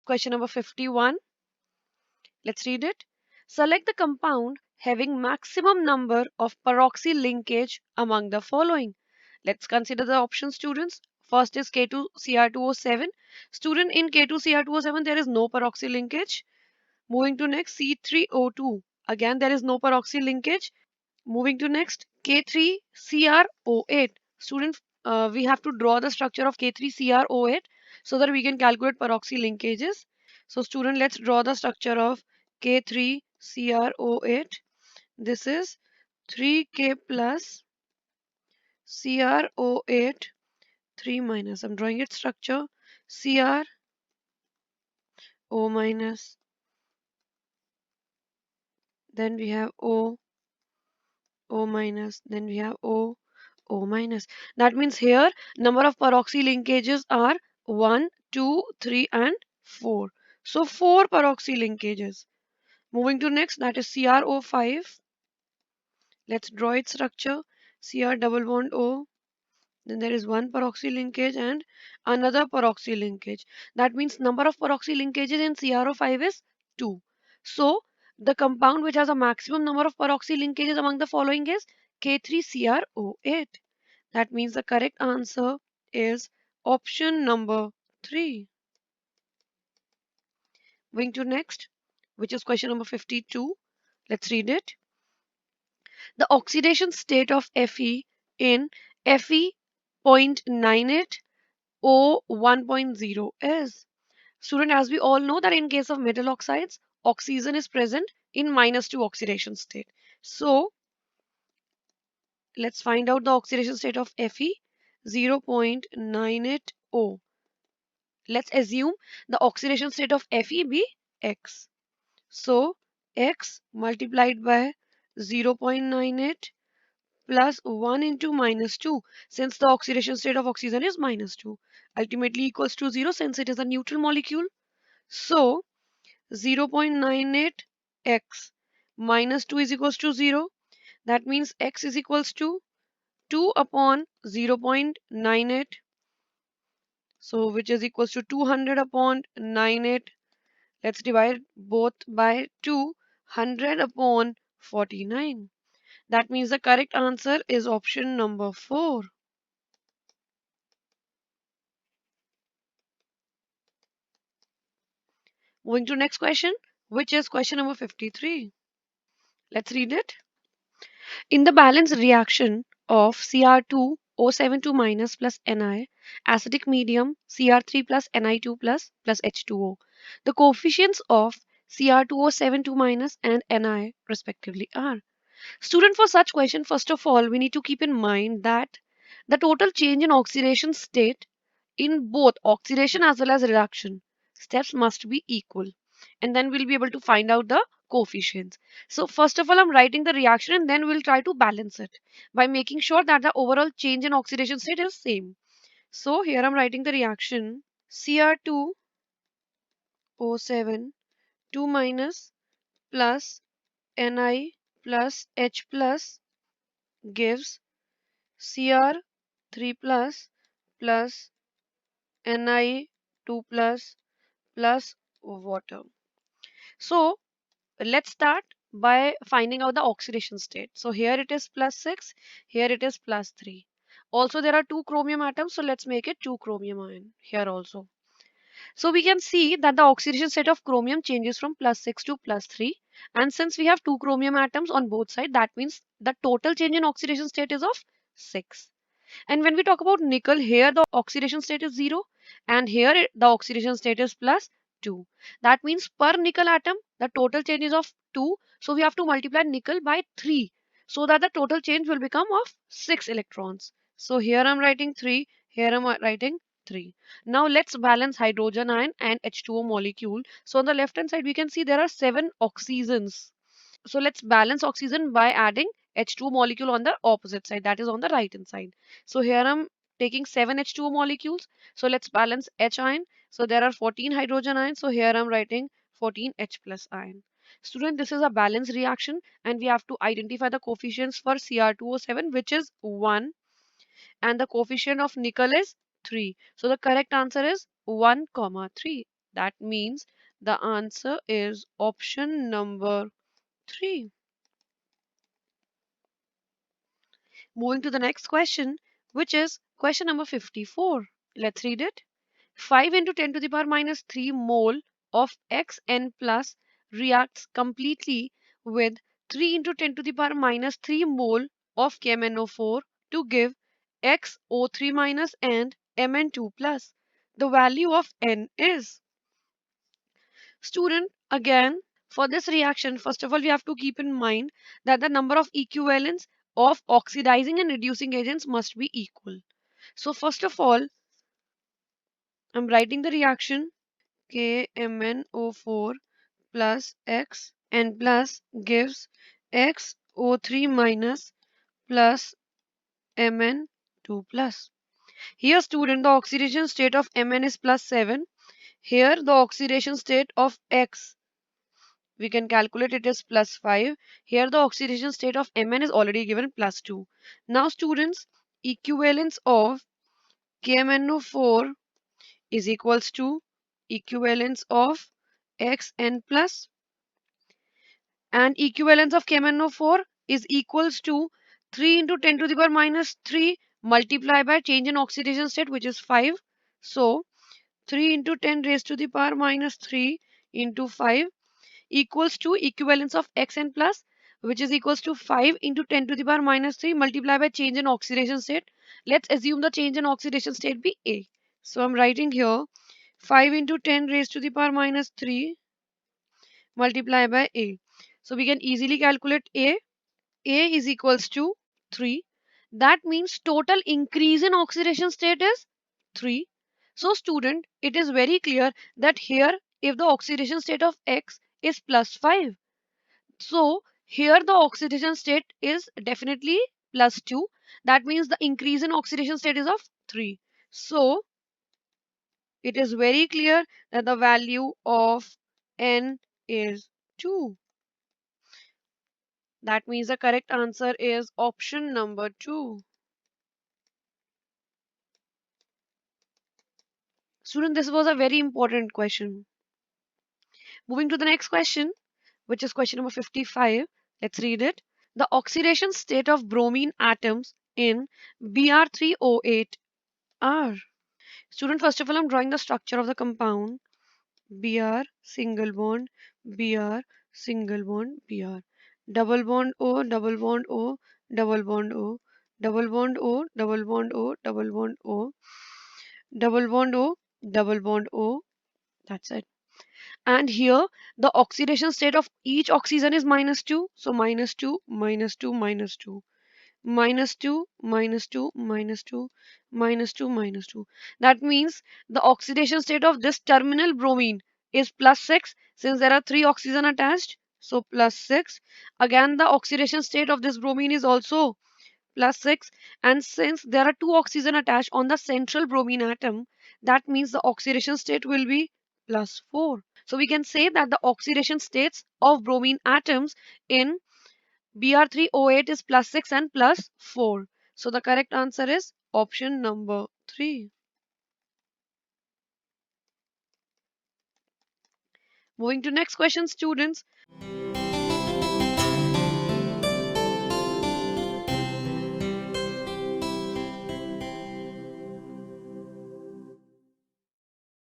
Question number 51. Let's read it. Select the compound having maximum number of peroxy linkage among the following. Let's consider the options, students. First is K2Cr2O7. Student, in K2Cr2O7 there is no peroxy linkage. Moving to next, C3O2. Again there is no peroxy linkage. Moving to next, K3Cr08. Student, we have to draw the structure of K3Cr08 so that we can calculate peroxy linkages. So student, let's draw the structure of K3Cr08. This is 3K plus CrO8 3 minus. I'm drawing its structure. CrO minus. Then we have O minus. Then we have O minus. That means here number of peroxy linkages are 1, 2, 3 and 4. So 4 peroxy linkages. Moving to next, that is CrO5. Let's draw its structure. Cr double bond O. Then there is one peroxy linkage and another peroxy linkage. That means number of peroxy linkages in CrO5 is 2. So the compound which has a maximum number of peroxy linkages among the following is K3Cr08. That means the correct answer is option number 3. Moving to next, which is question number 52. Let's read it. The oxidation state of Fe in Fe.98 O 1.0 is. Student, as we all know that in case of metal oxides, oxygen is present in -2 oxidation state. So let's find out the oxidation state of Fe 0.98O. Let's assume the oxidation state of Fe be X. So X multiplied by 0.98 plus 1 into -2, since the oxidation state of oxygen is -2, ultimately equals to 0 since it is a neutral molecule. So 0.98 x minus 2 is equals to 0. That means x is equals to 2 upon 0.98. So which is equals to 200 upon 98. Let's divide both by 2. 100 upon 49. That means the correct answer is option number 4. Moving to next question, which is question number 53. Let's read it. In the balance reaction of Cr2O72 minus plus Ni, acidic medium Cr3 plus Ni2 plus H2O. The coefficients of Cr2O72 minus and Ni respectively are. Student, for such question, first of all, we need to keep in mind that the total change in oxidation state in both oxidation as well as reduction steps must be equal, and then we'll be able to find out the coefficients. So first of all, I'm writing the reaction and then we'll try to balance it by making sure that the overall change in oxidation state is same. So here I'm writing the reaction. Cr2O7 2 minus plus Ni plus H plus gives Cr3 plus Ni2 plus water. So let's start by finding out the oxidation state. So here it is plus 6, here it is plus 3. Also there are two chromium atoms, so let's make it 2 chromium ion here also. So we can see that the oxidation state of chromium changes from plus 6 to plus 3, and since we have two chromium atoms on both sides, that means the total change in oxidation state is of 6. And when we talk about nickel, here the oxidation state is 0 and here the oxidation state is plus 2. That means per nickel atom, the total change is of 2. So we have to multiply nickel by 3 so that the total change will become of 6 electrons. So here I'm writing 3, here I'm writing 3. Now let's balance hydrogen ion and H2O molecule. So on the left hand side, we can see there are 7 oxygens. So let's balance oxygen by adding H2O molecule on the opposite side, that is on the right hand side. So here I'm taking 7 H2O molecules. So let's balance H ion. So there are 14 hydrogen ions. So here I'm writing 14 H plus ion. Student, this is a balance reaction and we have to identify the coefficients for Cr2O7, which is 1, and the coefficient of nickel is 3. So the correct answer is 1, 3. That means the answer is option number 3. Moving to the next question, which is question number 54. Let's read it. 5 into 10 to the power minus 3 mole of Xn plus reacts completely with 3 into 10 to the power minus 3 mole of KMnO4 to give XO3 minus and Mn2 plus. The value of N is. Student, again, for this reaction, first of all, we have to keep in mind that the number of equivalents of oxidizing and reducing agents must be equal. So first of all, I'm writing the reaction KMnO4 plus X and plus gives XO3 minus plus Mn2 plus. Here student, the oxidation state of Mn is plus 7. Here the oxidation state of X, we can calculate it as plus 5. Here the oxidation state of Mn is already given plus 2. Now students, equivalence of KMnO4 is equals to equivalence of Xn plus, and equivalence of KMnO4 is equals to 3 into 10 to the power minus 3 multiplied by change in oxidation state, which is 5. So 3 into 10 raised to the power minus 3 into 5 equals to equivalence of Xn plus, which is equals to 5 into 10 to the power minus 3 multiplied by change in oxidation state. Let's assume the change in oxidation state be A. So I'm writing here 5 into 10 raised to the power minus 3 multiplied by A. So we can easily calculate A. A is equals to 3. That means total increase in oxidation state is 3. So student, it is very clear that here if the oxidation state of X is plus 5, so here the oxidation state is definitely plus 2. That means the increase in oxidation state is of 3. So it is very clear that the value of N is 2. That means the correct answer is option number 2. Student, this was a very important question. Moving to the next question, which is question number 55. Let's read it. The oxidation state of bromine atoms in Br3O8 are. Student, first of all, I'm drawing the structure of the compound. Br, single bond, Br, single bond, Br. Double bond O, double bond O, double bond O, double bond O, double bond O, double bond O, double bond O, double bond O. That's it. And here the oxidation state of each oxygen is minus 2. So minus 2, minus 2, minus 2. Minus 2, minus 2, minus 2, minus 2, minus 2. That means the oxidation state of this terminal bromine is plus 6 since there are 3 oxygen attached. So plus 6. Again the oxidation state of this bromine is also plus 6, and since there are 2 oxygen attached on the central bromine atom, that means the oxidation state will be plus 4. So we can say that the oxidation states of bromine atoms in Br3O8 is plus 6 and plus 4. So the correct answer is option number 3. Moving to next question, students.